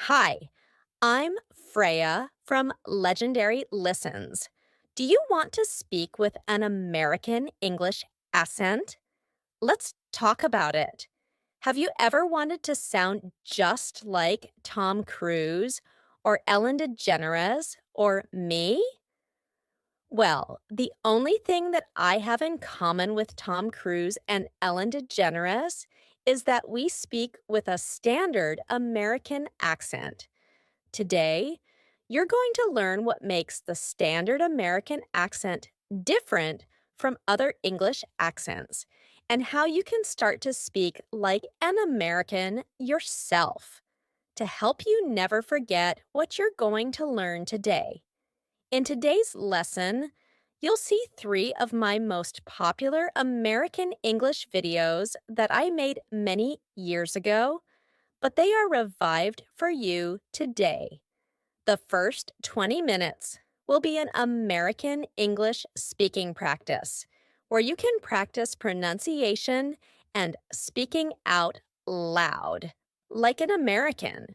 Hi, I'm Freya from Legendary Listens. Do you want to speak with an American English accent? Let's talk about it. Have you ever wanted to sound just like Tom Cruise or Ellen DeGeneres or me? Well, the only thing that I have in common with Tom Cruise and Ellen DeGeneres is that we speak with a standard American accent. Today, you're going to learn what makes the standard American accent different from other English accents and how you can start to speak like an American yourself to help you never forget what you're going to learn today. In today's lesson, you'll see three of my most popular American English videos that I made many years ago, but they are revived for you today. The first 20 minutes will be an American English speaking practice, where you can practice pronunciation and speaking out loud, like an American.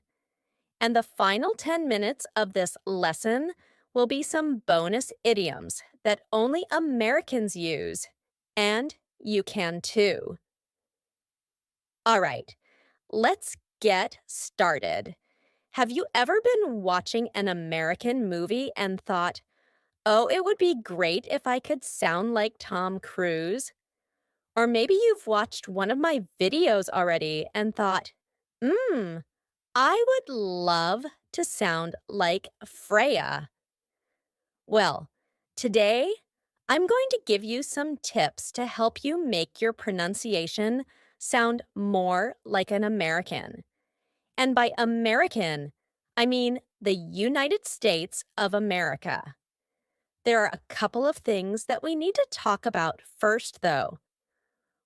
And the final 10 minutes of this lesson will be some bonus idioms that only Americans use, and you can too. All right, let's get started. Have you ever been watching an American movie and thought, oh, it would be great if I could sound like Tom Cruise? Or maybe you've watched one of my videos already and thought, I would love to sound like Freya. Well, today I'm going to give you some tips to help you make your pronunciation sound more like an American. And by American, I mean the United States of America. There are a couple of things that we need to talk about first, though.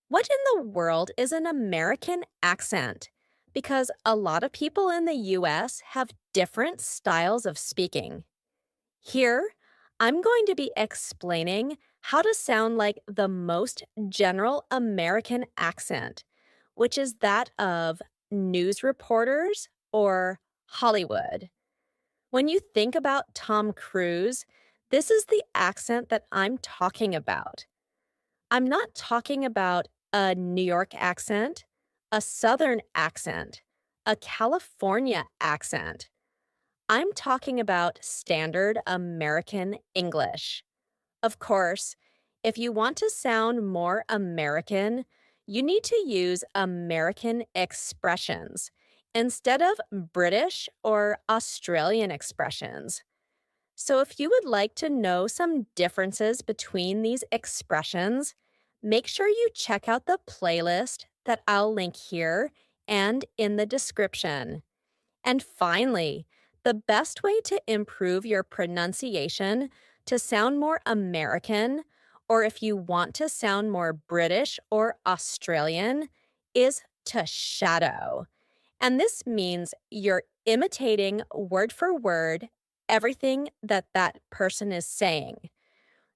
What in the world is an American accent? Because a lot of people in the US have different styles of speaking. Here, I'm going to be explaining how to sound like the most general American accent, which is that of news reporters or Hollywood. When you think about Tom Cruise, this is the accent that I'm talking about. I'm not talking about a New York accent, a Southern accent, a California accent. I'm talking about standard American English. Of course, if you want to sound more American, you need to use American expressions instead of British or Australian expressions. So, if you would like to know some differences between these expressions, make sure you check out the playlist that I'll link here and in the description. And finally, the best way to improve your pronunciation to sound more American, or if you want to sound more British or Australian, is to shadow. And this means you're imitating word for word everything that that person is saying.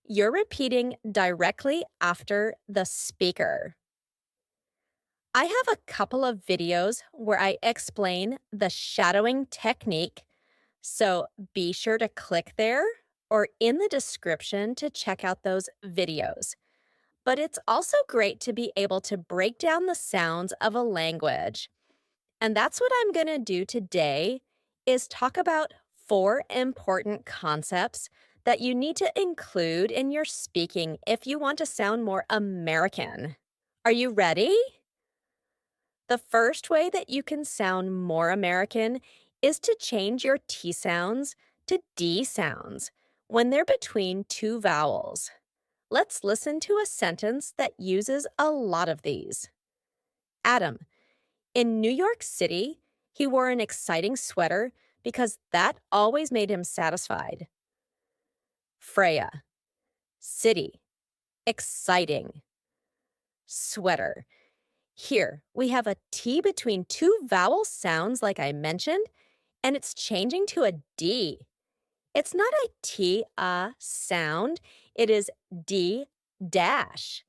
You're repeating directly after the speaker. I have a couple of videos where I explain the shadowing technique, so be sure to click there or in the description to check out those videos. But it's also great to be able to break down the sounds of a language. And that's what I'm going to do today is talk about four important concepts that you need to include in your speaking if you want to sound more American. Are you ready? The first way that you can sound more American is to change your T sounds to D sounds when they're between two vowels. Let's listen to a sentence that uses a lot of these. Adam, in New York City, he wore an exciting sweater because that always made him satisfied. Freya, city, exciting. Sweater. Here, we have a T between two vowel sounds like I mentioned, and it's changing to a D. It's not a T-a sound, it is D dash.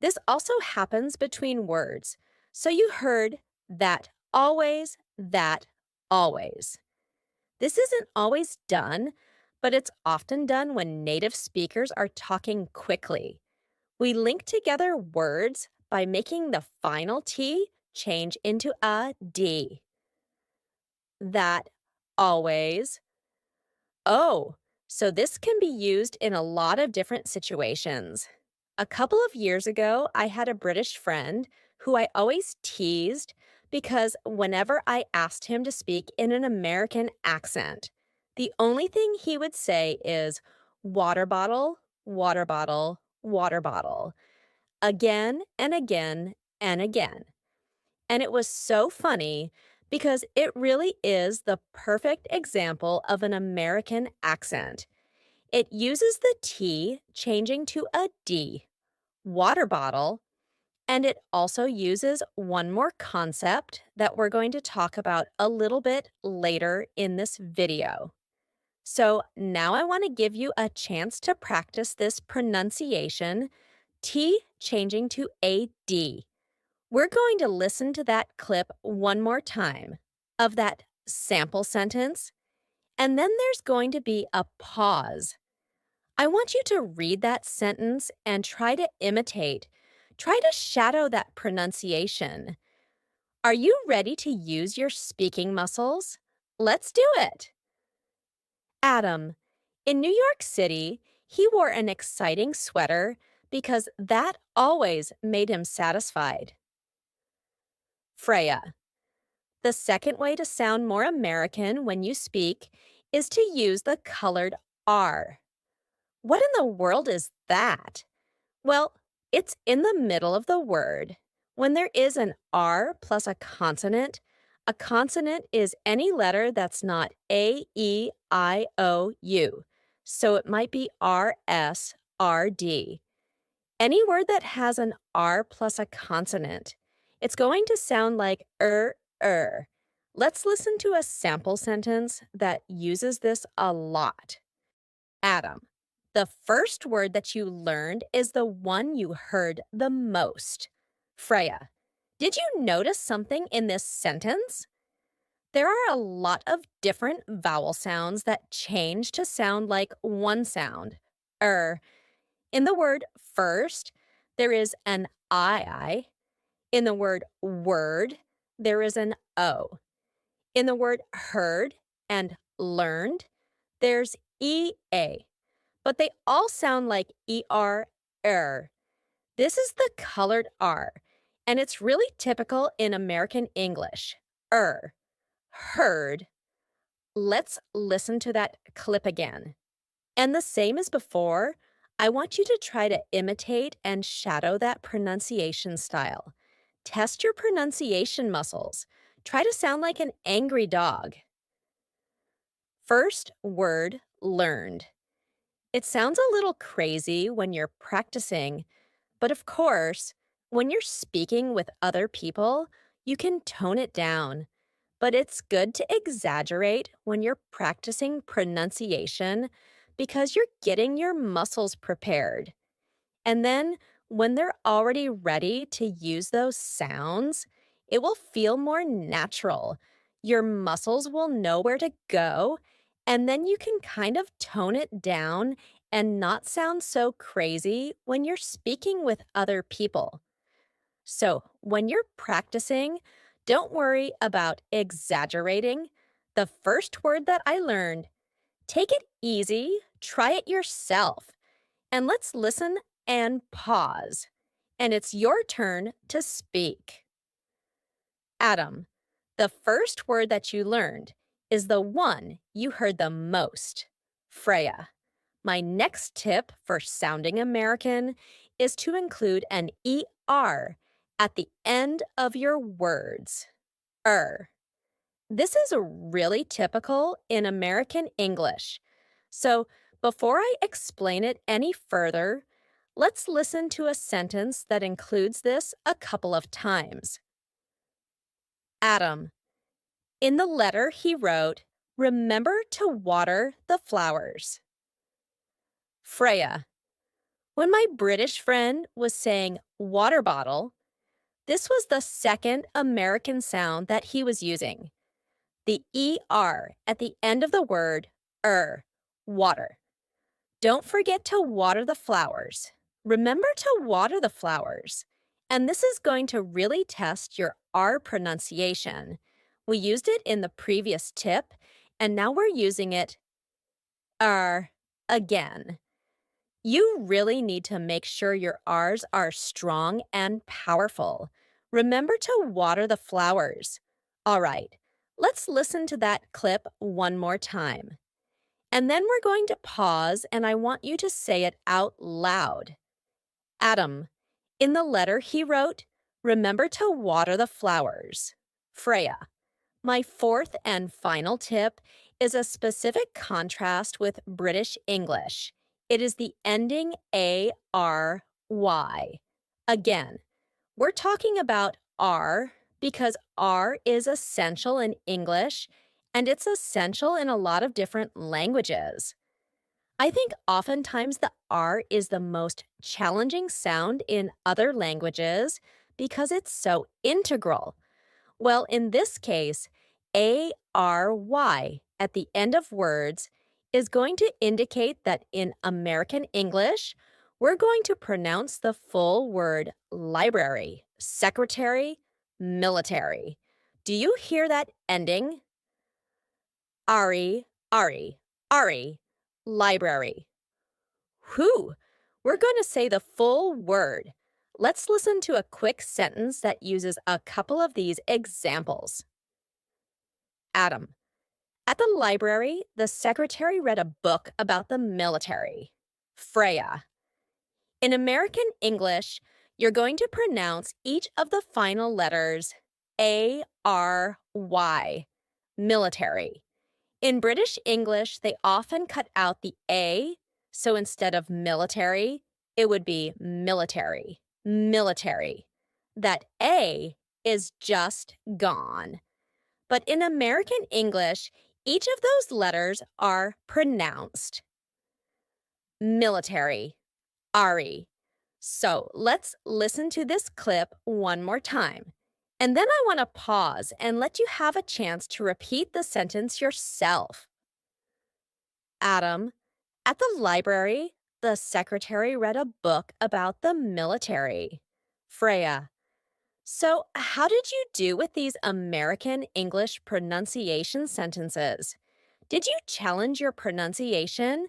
This also happens between words. So you heard that always, that always. This isn't always done, but it's often done when native speakers are talking quickly. We link together words by making the final T change into a D. That, always. Oh, so this can be used in a lot of different situations. A couple of years ago, I had a British friend who I always teased because whenever I asked him to speak in an American accent, the only thing he would say is water bottle, water bottle, water bottle, again and again and again. And it was so funny because it really is the perfect example of an American accent. It uses the T changing to a D, water bottle, and it also uses one more concept that we're going to talk about a little bit later in this video. So now I want to give you a chance to practice this pronunciation, T changing to a D. We're going to listen to that clip one more time of that sample sentence, and then there's going to be a pause. I want you to read that sentence and try to imitate. Try to shadow that pronunciation. Are you ready to use your speaking muscles? Let's do it. Adam. In New York City, he wore an exciting sweater because that always made him satisfied. Freya. The second way to sound more American when you speak is to use the colored R. What in the world is that? Well, it's in the middle of the word. When there is an R plus a consonant is any letter that's not A, E, I, O, U. So it might be R, S, R, D. Any word that has an R plus a consonant, it's going to sound like er. Let's listen to a sample sentence that uses this a lot. Adam, the first word that you learned is the one you heard the most. Freya, did you notice something in this sentence? There are a lot of different vowel sounds that change to sound like one sound. In the word first, there is an I. In the word word, there is an O. In the word heard and learned, there's EA. But they all sound like ER. This is the colored R, and it's really typical in American English. Heard. Let's listen to that clip again. And the same as before, I want you to try to imitate and shadow that pronunciation style. Test your pronunciation muscles. Try to sound like an angry dog. First word learned. It sounds a little crazy when you're practicing, but of course, when you're speaking with other people, you can tone it down. But it's good to exaggerate when you're practicing pronunciation because you're getting your muscles prepared. And then when they're already ready to use those sounds, it will feel more natural. Your muscles will know where to go, and then you can kind of tone it down and not sound so crazy when you're speaking with other people. So, when you're practicing, don't worry about exaggerating. The first word that I learned, take it easy, try it yourself, and let's listen and pause. And it's your turn to speak. Adam, the first word that you learned is the one you heard the most. Freya, my next tip for sounding American is to include an ER at the end of your words. This is really typical in American English. So before I explain it any further, let's listen to a sentence that includes this a couple of times. Adam, in the letter he wrote, remember to water the flowers. Freya, when my British friend was saying water bottle, this was the second American sound that he was using. the ER at the end of the word water. Don't forget to water the flowers. Remember to water the flowers. And this is going to really test your R pronunciation. We used it in the previous tip, and now we're using it R again. You really need to make sure your R's are strong and powerful. Remember to water the flowers. All right, let's listen to that clip one more time. And then we're going to pause, and I want you to say it out loud. Adam, in the letter he wrote, remember to water the flowers. Freya, my fourth and final tip is a specific contrast with British English. It is the ending ARY. Again, we're talking about R because R is essential in English and it's essential in a lot of different languages. I think oftentimes the R is the most challenging sound in other languages because it's so integral. Well, in this case, ARY at the end of words is going to indicate that in American English, we're going to pronounce the full word library, secretary, military. Do you hear that ending? Ari, Ari, Ari, library. Whew, we're going to say the full word. Let's listen to a quick sentence that uses a couple of these examples. Adam, at the library, the secretary read a book about the military. Freya, in American English, you're going to pronounce each of the final letters ARY, military. In British English, they often cut out the A, so instead of military, it would be military, military. That A is just gone. But in American English, each of those letters are pronounced. Military, Ari. So let's listen to this clip one more time. And then I want to pause and let you have a chance to repeat the sentence yourself. Adam, at the library, the secretary read a book about the military. Freya, so how did you do with these American English pronunciation sentences? Did you challenge your pronunciation?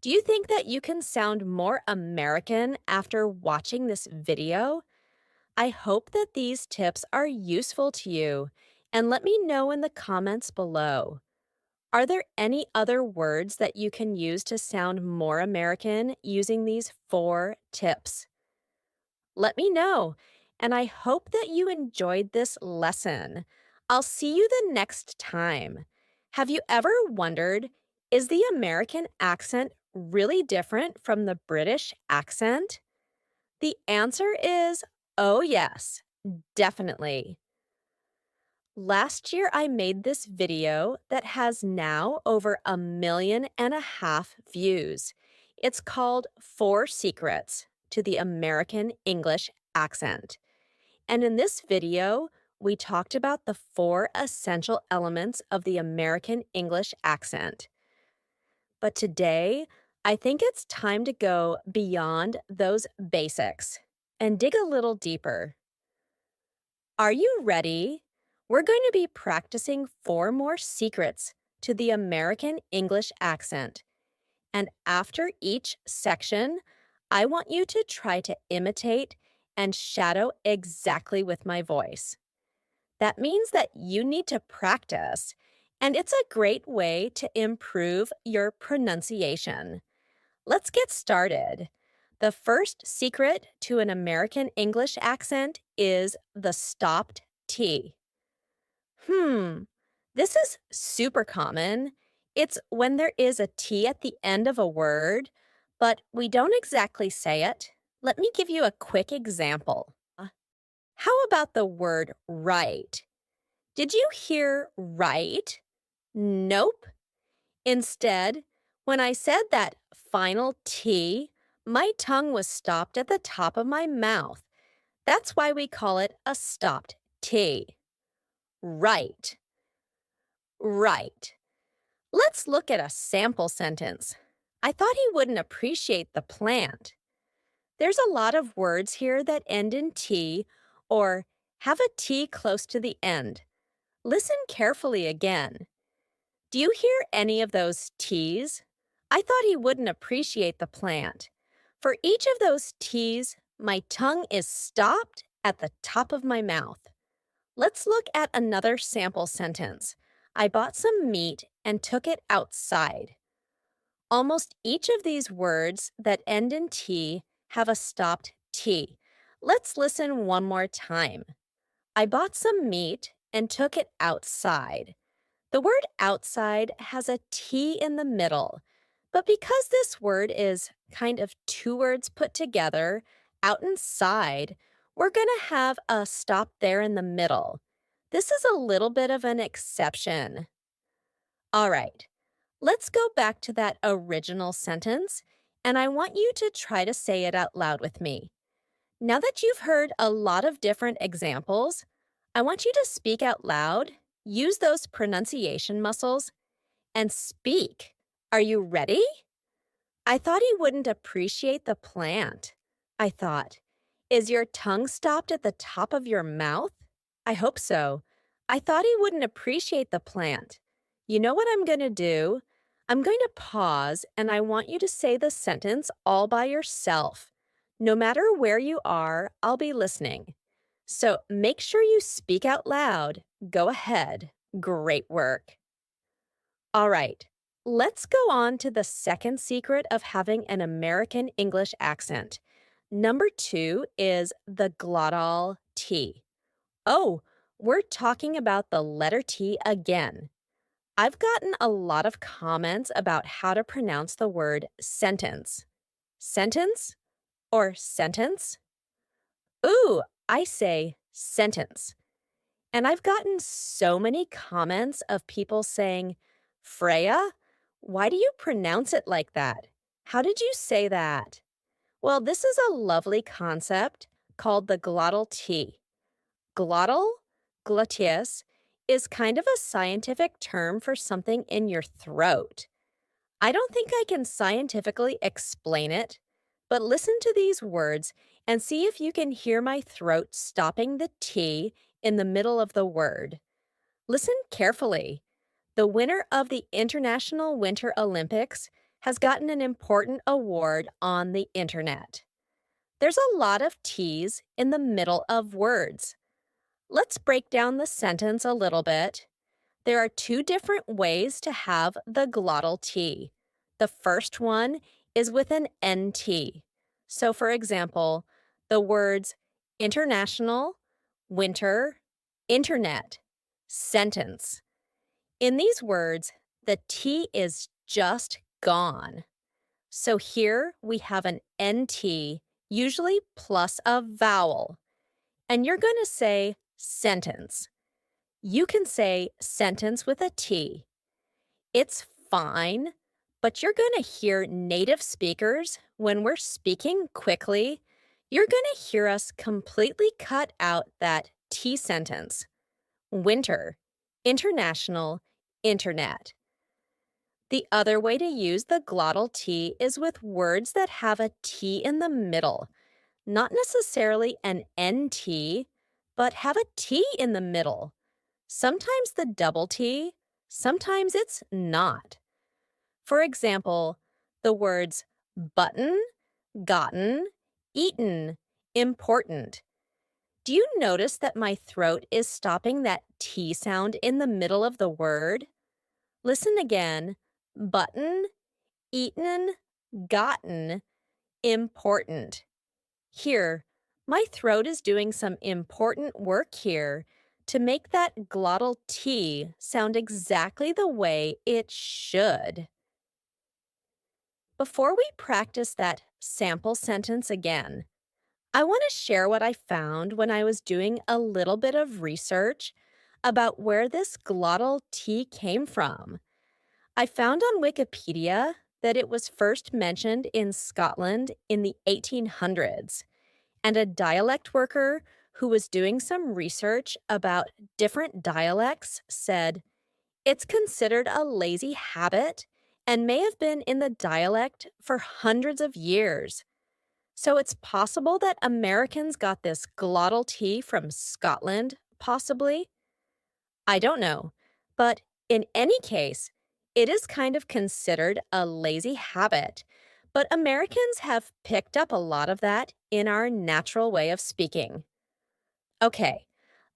Do you think that you can sound more American after watching this video? I hope that these tips are useful to you, and let me know in the comments below. Are there any other words that you can use to sound more American using these 4 tips? Let me know, and I hope that you enjoyed this lesson. I'll see you the next time. Have you ever wondered, is the American accent really different from the British accent? The answer is, oh yes, definitely. Last year, I made this video that has now over 1.5 million views. It's called 4 Secrets to the American English Accent. And in this video, we talked about the 4 essential elements of the American English accent. But today, I think it's time to go beyond those basics and dig a little deeper. Are you ready? We're going to be practicing 4 more secrets to the American English accent. And after each section, I want you to try to imitate and shadow exactly with my voice. That means that you need to practice, and it's a great way to improve your pronunciation. Let's get started. The first secret to an American English accent is the stopped T. This is super common. It's when there is a T at the end of a word, but we don't exactly say it. Let me give you a quick example. How about the word right? Did you hear right? Nope. Instead, when I said that final T, my tongue was stopped at the top of my mouth. That's why we call it a stopped T. Right. Right. Let's look at a sample sentence. I thought he wouldn't appreciate the plant. There's a lot of words here that end in T or have a T close to the end. Listen carefully again. Do you hear any of those T's? I thought he wouldn't appreciate the plant. For each of those T's, my tongue is stopped at the top of my mouth. Let's look at another sample sentence. I bought some meat and took it outside. Almost each of these words that end in T have a stopped T. Let's listen one more time. I bought some meat and took it outside. The word outside has a T in the middle, but because this word is kind of two words put together, out and side, we're going to have a stop there in the middle. This is a little bit of an exception. All right, let's go back to that original sentence, and I want you to try to say it out loud with me. Now that you've heard a lot of different examples, I want you to speak out loud, use those pronunciation muscles, and speak. Are you ready? I thought he wouldn't appreciate the plant. I thought, is your tongue stopped at the top of your mouth? I hope so. I thought he wouldn't appreciate the plant. You know what I'm going to do? I'm going to pause and I want you to say the sentence all by yourself. No matter where you are, I'll be listening. So make sure you speak out loud. Go ahead. Great work. All right, let's go on to the second secret of having an American English accent. Number 2 is the glottal T. Oh, we're talking about the letter T again. I've gotten a lot of comments about how to pronounce the word sentence. Sentence or sentence? Ooh, I say sentence. And I've gotten so many comments of people saying, Freya, why do you pronounce it like that? How did you say that? Well, this is a lovely concept called the glottal T. Glottal, glottis, is kind of a scientific term for something in your throat. I don't think I can scientifically explain it, but listen to these words and see if you can hear my throat stopping the T in the middle of the word. Listen carefully. The winner of the International Winter Olympics has gotten an important award on the internet. There's a lot of T's in the middle of words. Let's break down the sentence a little bit. There are two different ways to have the glottal T. The first one is with an NT. So, for example, the words international, winter, internet, sentence. In these words, the T is just gone. So here we have an NT, usually plus a vowel. And you're going to say sentence. You can say sentence with a T. It's fine, but you're going to hear native speakers when we're speaking quickly. You're going to hear us completely cut out that T sentence. Winter, international, internet. The other way to use the glottal T is with words that have a T in the middle, not necessarily an NT, but have a T in the middle. Sometimes the double T, sometimes it's not. For example, the words button, gotten, eaten, important. Do you notice that my throat is stopping that T sound in the middle of the word? Listen again. Button, eaten, gotten, important. Here, my throat is doing some important work here to make that glottal T sound exactly the way it should. Before we practice that sample sentence again, I want to share what I found when I was doing a little bit of research about where this glottal T came from. I found on Wikipedia that it was first mentioned in Scotland in the 1800s, and a dialect worker who was doing some research about different dialects said, It's considered a lazy habit and may have been in the dialect for hundreds of years. So it's possible that Americans got this glottal T from Scotland, possibly? I don't know. But in any case, it is kind of considered a lazy habit. But Americans have picked up a lot of that in our natural way of speaking. Okay,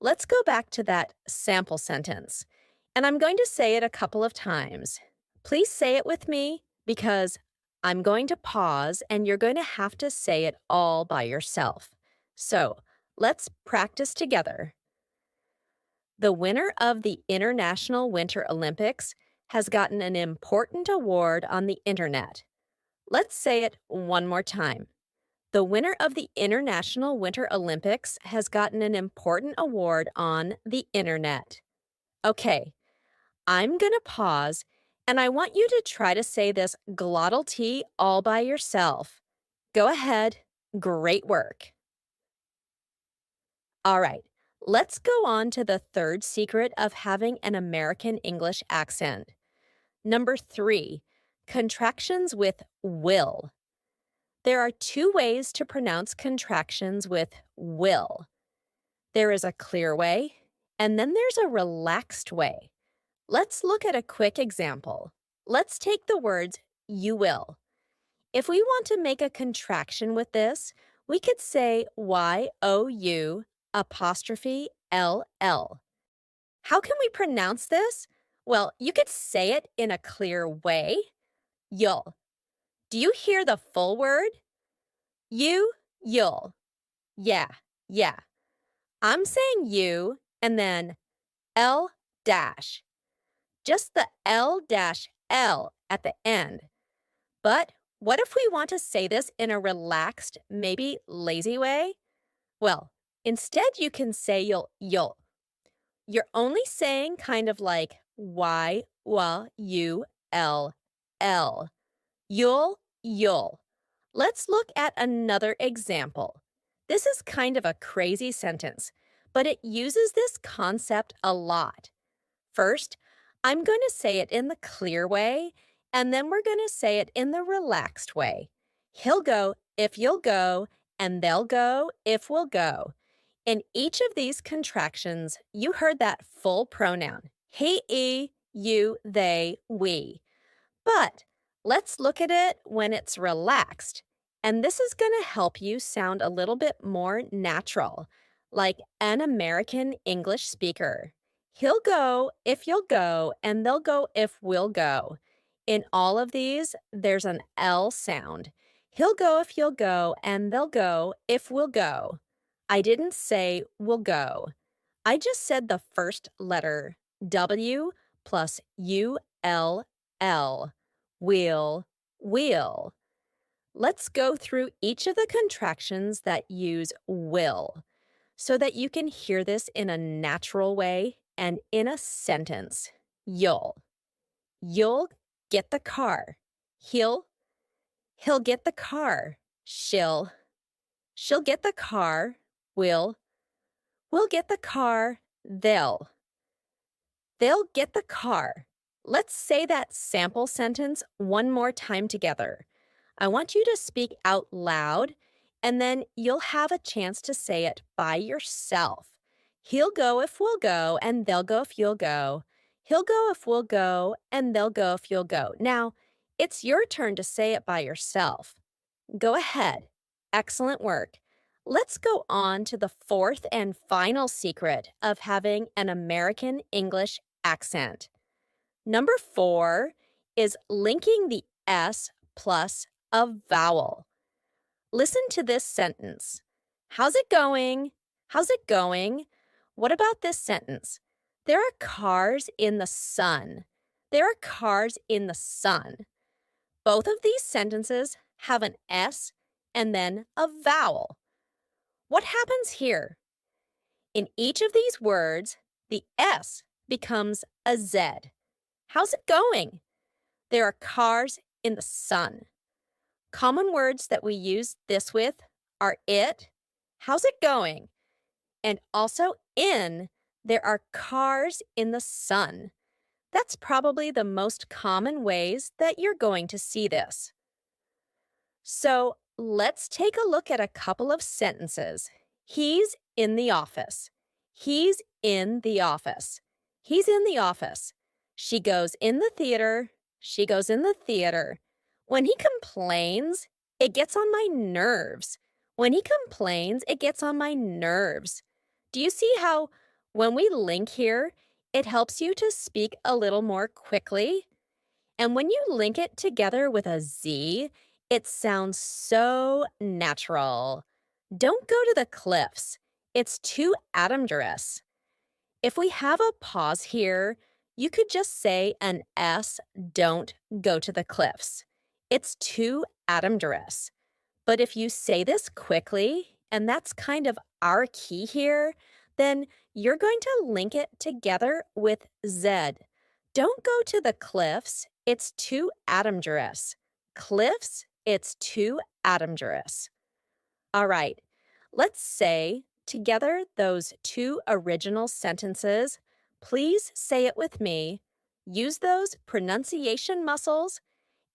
let's go back to that sample sentence. And I'm going to say it a couple of times. Please say it with me because I'm going to pause and you're going to have to say it all by yourself. So let's practice together. The winner of the International Winter Olympics has gotten an important award on the internet. Let's say it one more time. The winner of the International Winter Olympics has gotten an important award on the internet. Okay, I'm going to pause and I want you to try to say this glottal T all by yourself. Go ahead. Great work. All right, let's go on to the third secret of having an American English accent. Number 3, contractions with will. There are two ways to pronounce contractions with will. There is a clear way, and then there's a relaxed way. Let's look at a quick example. Let's take the words you will. If we want to make a contraction with this, we could say Y-O-U apostrophe L-L. How can we pronounce this? Well, you could say it in a clear way. You'll. Do you hear the full word? You'll. Yeah. I'm saying you and then L dash. Just the L dash L at the end. But what if we want to say this in a relaxed, maybe lazy way? Well, instead you can say you'll. You're only saying kind of like Y-U-L-L. You'll. Let's look at another example. This is kind of a crazy sentence, but it uses this concept a lot. First, I'm going to say it in the clear way, and then we're going to say it in the relaxed way. He'll go if you'll go, and they'll go if we'll go. In each of these contractions, you heard that full pronoun. He, you, they, we. But let's look at it when it's relaxed. And this is going to help you sound a little bit more natural, like an American English speaker. He'll go if you'll go, and they'll go if we'll go. In all of these, there's an L sound. He'll go if you'll go, and they'll go if we'll go. I didn't say we'll go. I just said the first letter, W plus U-L-L. Will. Let's go through each of the contractions that use will so that you can hear this in a natural way and in a sentence. You'll get the car. He'll get the car. She'll get the car. We'll get the car. They'll get the car. Let's say that sample sentence one more time together. I want you to speak out loud, and then you'll have a chance to say it by yourself. He'll go if we'll go, and they'll go if you'll go. He'll go if we'll go, and they'll go if you'll go. Now, it's your turn to say it by yourself. Go ahead. Excellent work. Let's go on to the fourth and final secret of having an American English accent. Number 4 is linking the S plus a vowel. Listen to this sentence. How's it going? How's it going? What about this sentence? There are cars in the sun. There are cars in the sun. Both of these sentences have an S and then a vowel. What happens here? In each of these words, the S becomes a Z. How's it going? There are cars in the sun. Common words that we use this with are it, how's it going? And also in, there are cars in the sun. That's probably the most common ways that you're going to see this. So let's take a look at a couple of sentences. He's in the office. He's in the office. He's in the office. She goes in the theater. She goes in the theater. When he complains, it gets on my nerves. When he complains, it gets on my nerves. Do you see how when we link here, it helps you to speak a little more quickly? And when you link it together with a Z, it sounds so natural. Don't go to the cliffs. It's too adamderous. If we have a pause here, you could just say an S, don't go to the cliffs. It's too adamderous. But if you say this quickly, and that's kind of our key here, then you're going to link it together with Z. Don't go to the cliffs, it's too adamderous. Cliffs, it's too adamderous. All right, let's say together those two original sentences. Please say it with me. Use those pronunciation muscles,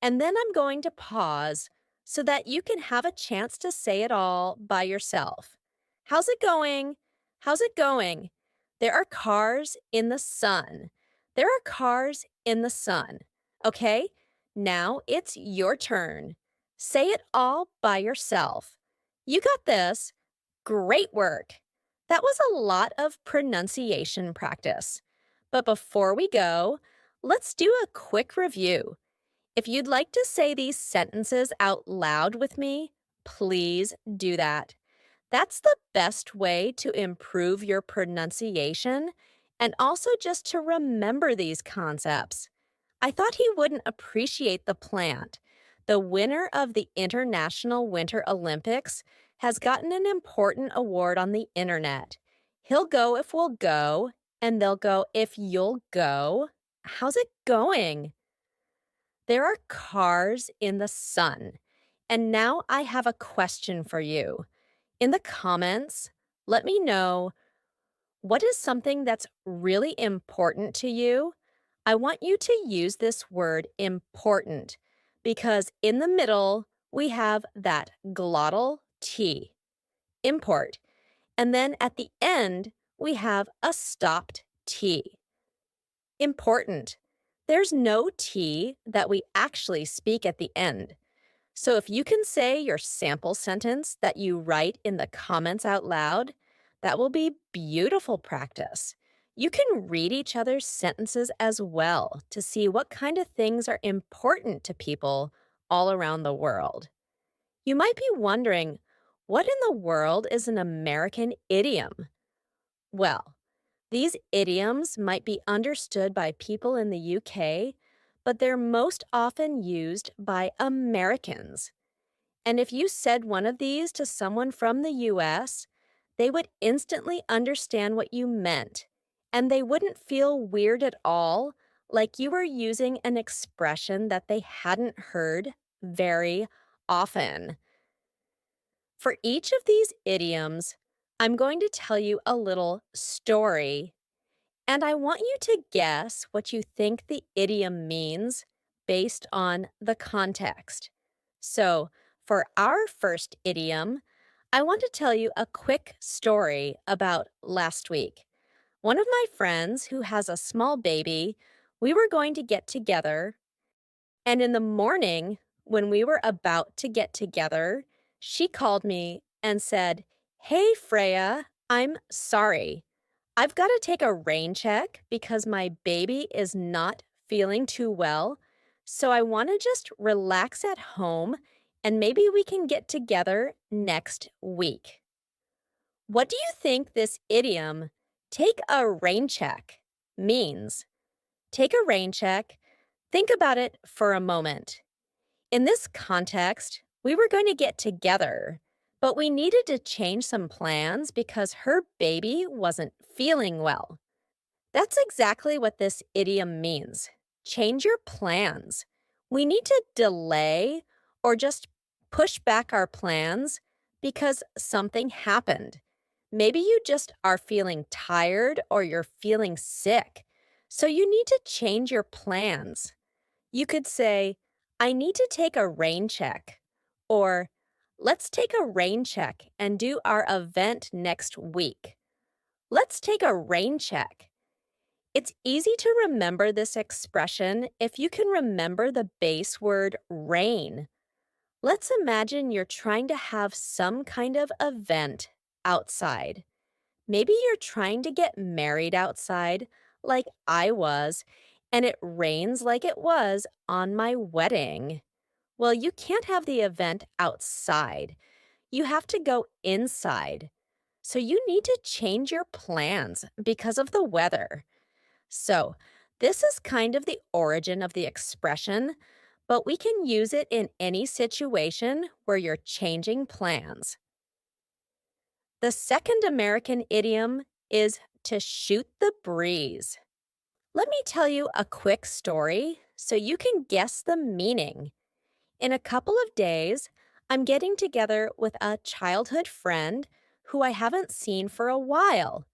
and then I'm going to pause so that you can have a chance to say it all by yourself. How's it going? How's it going? There are cars in the sun. There are cars in the sun. Okay, now it's your turn. Say it all by yourself. You got this. Great work. That was a lot of pronunciation practice. But before we go, let's do a quick review. If you'd like to say these sentences out loud with me, please do that. That's the best way to improve your pronunciation and also just to remember these concepts. I thought he wouldn't appreciate the plant. The winner of the International Winter Olympics has gotten an important award on the internet. He'll go if we'll go, and they'll go if you'll go. How's it going? There are cars in the sun. And now I have a question for you. In the comments, let me know what is something that's really important to you. I want you to use this word important because in the middle we have that glottal T, import. And then at the end we have a stopped T. Important. There's no T that we actually speak at the end. So if you can say your sample sentence that you write in the comments out loud, that will be beautiful practice. You can read each other's sentences as well to see what kind of things are important to people all around the world. You might be wondering, what in the world is an American idiom? Well, these idioms might be understood by people in the UK, but they're most often used by Americans. And if you said one of these to someone from the US, they would instantly understand what you meant, and they wouldn't feel weird at all, like you were using an expression that they hadn't heard very often. For each of these idioms, I'm going to tell you a little story, and I want you to guess what you think the idiom means based on the context. So, for our first idiom, I want to tell you a quick story about last week. One of my friends who has a small baby, we were going to get together, and in the morning, when we were about to get together, she called me and said, "Hey, Freya, I'm sorry. I've got to take a rain check because my baby is not feeling too well. So I want to just relax at home and maybe we can get together next week." What do you think this idiom, take a rain check, means? Take a rain check. Think about it for a moment. In this context, we were going to get together, but we needed to change some plans because her baby wasn't feeling well. That's exactly what this idiom means. Change your plans. We need to delay or just push back our plans because something happened. Maybe you just are feeling tired or you're feeling sick. So you need to change your plans. You could say, I need to take a rain check, or let's take a rain check and do our event next week. Let's take a rain check. It's easy to remember this expression if you can remember the base word rain. Let's imagine you're trying to have some kind of event outside. Maybe you're trying to get married outside, like I was, and it rains like it was on my wedding. Well, you can't have the event outside. You have to go inside. So you need to change your plans because of the weather. So, this is kind of the origin of the expression, but we can use it in any situation where you're changing plans. The second American idiom is to shoot the breeze. Let me tell you a quick story so you can guess the meaning. In a couple of days, I'm getting together with a childhood friend who I haven't seen for a while.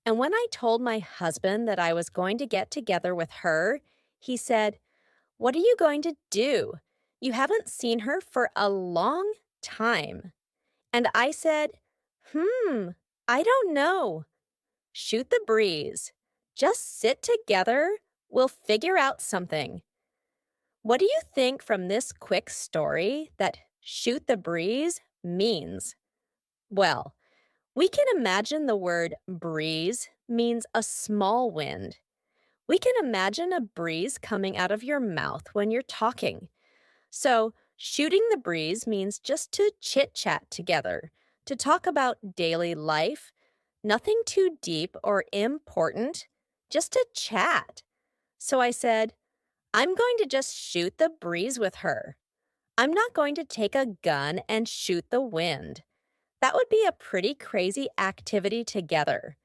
And when I told my husband that I was going to get together with her, he said, "What are you going to do? You haven't seen her for a long time." And I said, I don't know. Shoot the breeze. Just sit together. We'll figure out something. What do you think from this quick story that shoot the breeze means? Well, we can imagine the word breeze means a small wind. We can imagine a breeze coming out of your mouth when you're talking. So, shooting the breeze means just to chit chat together, to talk about daily life, nothing too deep or important, just to chat. So I said, I'm going to just shoot the breeze with her. I'm not going to take a gun and shoot the wind. That would be a pretty crazy activity together.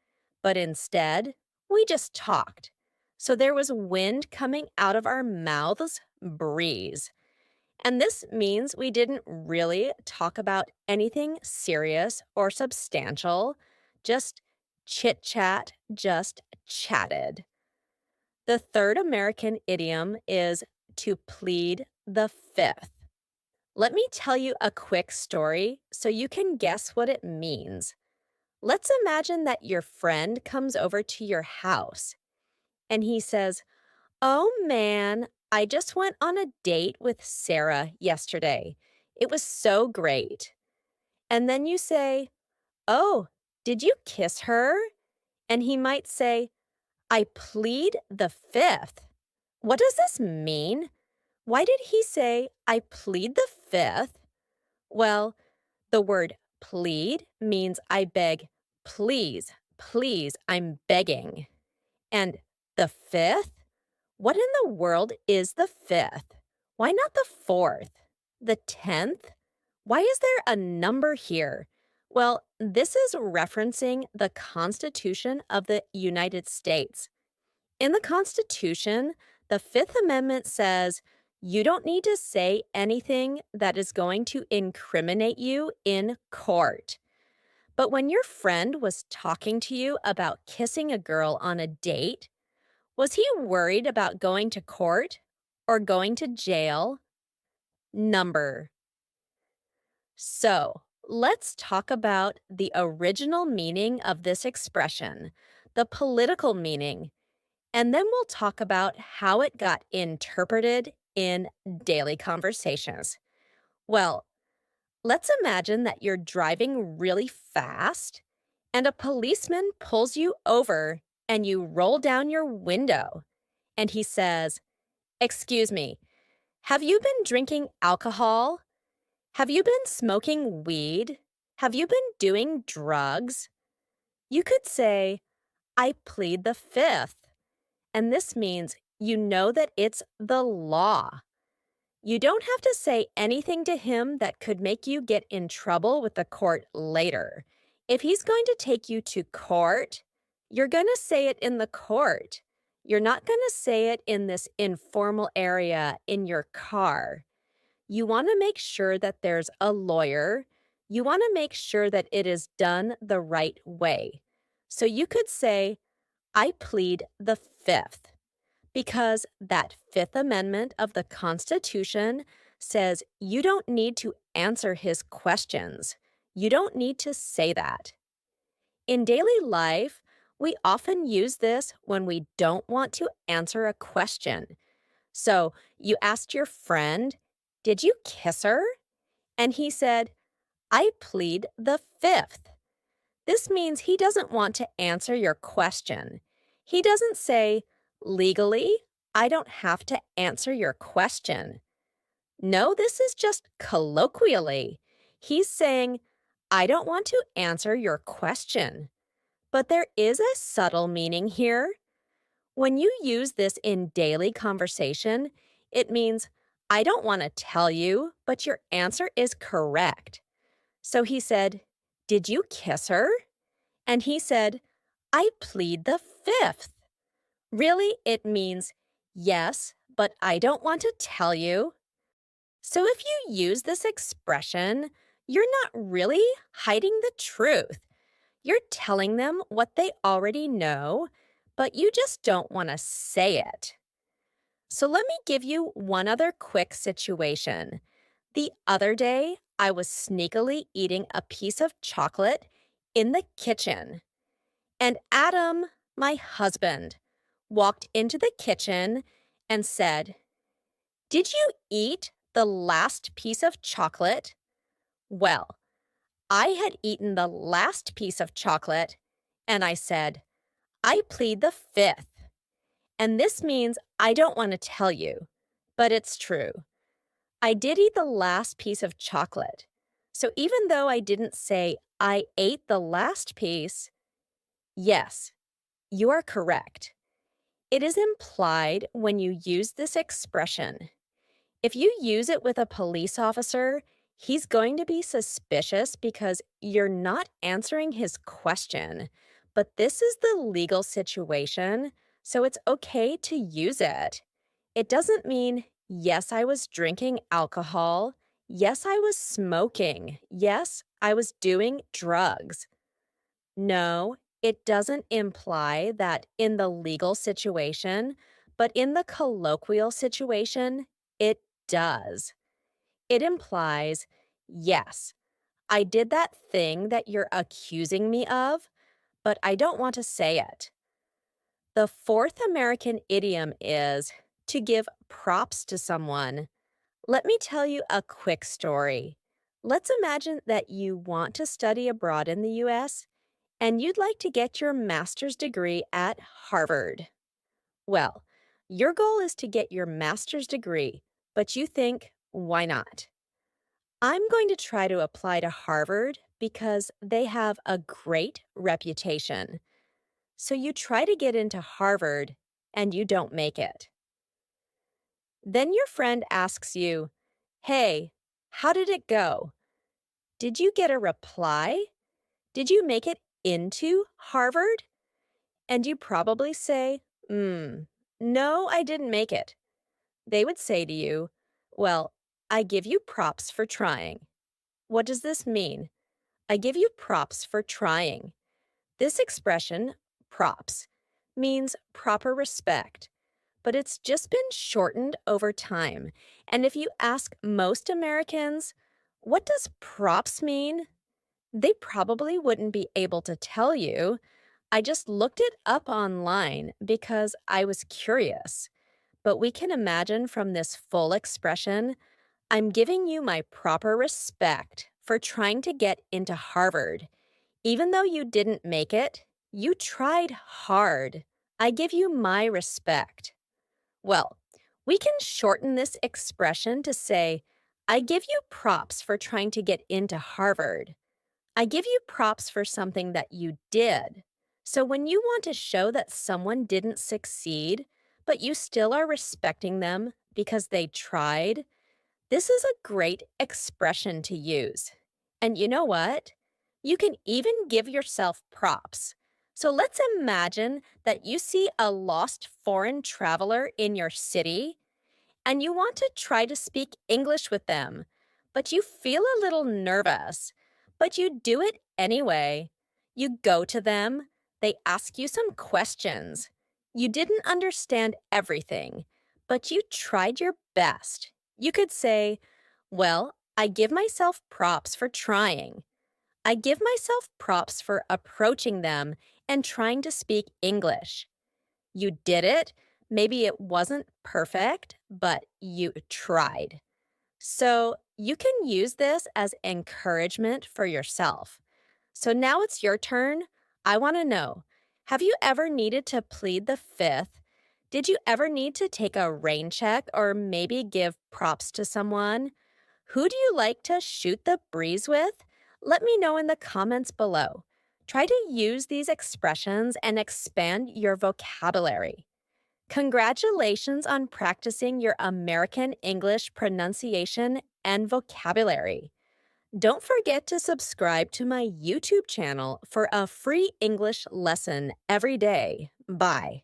But instead, we just talked. So there was wind coming out of our mouths, breeze. And this means we didn't really talk about anything serious or substantial, just chit chat, just chatted. The third American idiom is to plead the fifth. Let me tell you a quick story so you can guess what it means. Let's imagine that your friend comes over to your house and he says, "Oh man, I just went on a date with Sarah yesterday. It was so great." And then you say, "Oh, did you kiss her?" And he might say, "I plead the fifth." What does this mean? Why did he say, "I plead the fifth"? Well, the word plead means I beg, please, please, I'm begging. And the fifth? What in the world is the fifth? Why not the fourth? The 10th? Why is there a number here? Well, this is referencing the Constitution of the United States. In the Constitution, the Fifth Amendment says you don't need to say anything that is going to incriminate you in court. But when your friend was talking to you about kissing a girl on a date, was he worried about going to court or going to jail? Number. So, let's talk about the original meaning of this expression, the political meaning, and then we'll talk about how it got interpreted in daily conversations. Well, let's imagine that you're driving really fast and a policeman pulls you over and you roll down your window and he says, "Excuse me, have you been drinking alcohol? Have you been smoking weed? Have you been doing drugs?" You could say, "I plead the fifth." And this means you know that it's the law. You don't have to say anything to him that could make you get in trouble with the court later. If he's going to take you to court, you're going to say it in the court. You're not going to say it in this informal area in your car. You want to make sure that there's a lawyer. You want to make sure that it is done the right way. So you could say, I plead the Fifth because that Fifth Amendment of the Constitution says you don't need to answer his questions. You don't need to say that. In daily life, we often use this when we don't want to answer a question. So you asked your friend, "Did you kiss her?" And he said, "I plead the Fifth." This means he doesn't want to answer your question. He doesn't say, "Legally, I don't have to answer your question." No, this is just colloquially. He's saying, "I don't want to answer your question." But there is a subtle meaning here. When you use this in daily conversation, it means, "I don't want to tell you, but your answer is correct." So he said, "Did you kiss her?" And he said, "I plead the Fifth." Really, it means, "Yes, but I don't want to tell you." So if you use this expression, you're not really hiding the truth. You're telling them what they already know, but you just don't want to say it. So let me give you one other quick situation. The other day, I was sneakily eating a piece of chocolate in the kitchen, and Adam, my husband, walked into the kitchen and said, "Did you eat the last piece of chocolate?" Well, I had eaten the last piece of chocolate, and I said, "I plead the Fifth." And this means I don't want to tell you, but it's true. I did eat the last piece of chocolate. So even though I didn't say I ate the last piece, yes, you are correct. It is implied when you use this expression. If you use it with a police officer, he's going to be suspicious because you're not answering his question. But this is the legal situation, so it's okay to use it. It doesn't mean, "Yes, I was drinking alcohol. Yes, I was smoking. Yes, I was doing drugs." No, it doesn't imply that in the legal situation, but in the colloquial situation, it does. It implies, "Yes, I did that thing that you're accusing me of, but I don't want to say it." The fourth American idiom is to give props to someone. Let me tell you a quick story. Let's imagine that you want to study abroad in the US and you'd like to get your master's degree at Harvard. Well, your goal is to get your master's degree, but you think, why not? I'm going to try to apply to Harvard because they have a great reputation. So you try to get into Harvard and you don't make it. Then your friend asks you, "Hey, how did it go? Did you get a reply? Did you make it into Harvard?" And you probably say, "No, I didn't make it." They would say to you, "Well, I give you props for trying." What does this mean? I give you props for trying. This expression, props, means proper respect, but it's just been shortened over time. And if you ask most Americans, "What does props mean?" they probably wouldn't be able to tell you. I just looked it up online because I was curious. But we can imagine from this full expression, I'm giving you my proper respect for trying to get into Harvard. Even though you didn't make it, you tried hard. I give you my respect. Well, we can shorten this expression to say, I give you props for trying to get into Harvard. I give you props for something that you did. So when you want to show that someone didn't succeed, but you still are respecting them because they tried, this is a great expression to use. And you know what? You can even give yourself props. So let's imagine that you see a lost foreign traveler in your city and you want to try to speak English with them, but you feel a little nervous, but you do it anyway. You go to them, They ask you some questions. You didn't understand everything, but you tried your best. You could say, well, I give myself props for trying. I give myself props for approaching them and trying to speak English. You did it. Maybe it wasn't perfect, but you tried. So you can use this as encouragement for yourself. So now it's your turn. I want to know, have you ever needed to plead the fifth? Did you ever need to take a rain check or maybe give props to someone? Who do you like to shoot the breeze with? Let me know in the comments below. Try to use these expressions and expand your vocabulary. Congratulations on practicing your American English pronunciation and vocabulary. Don't forget to subscribe to my YouTube channel for a free English lesson every day. Bye.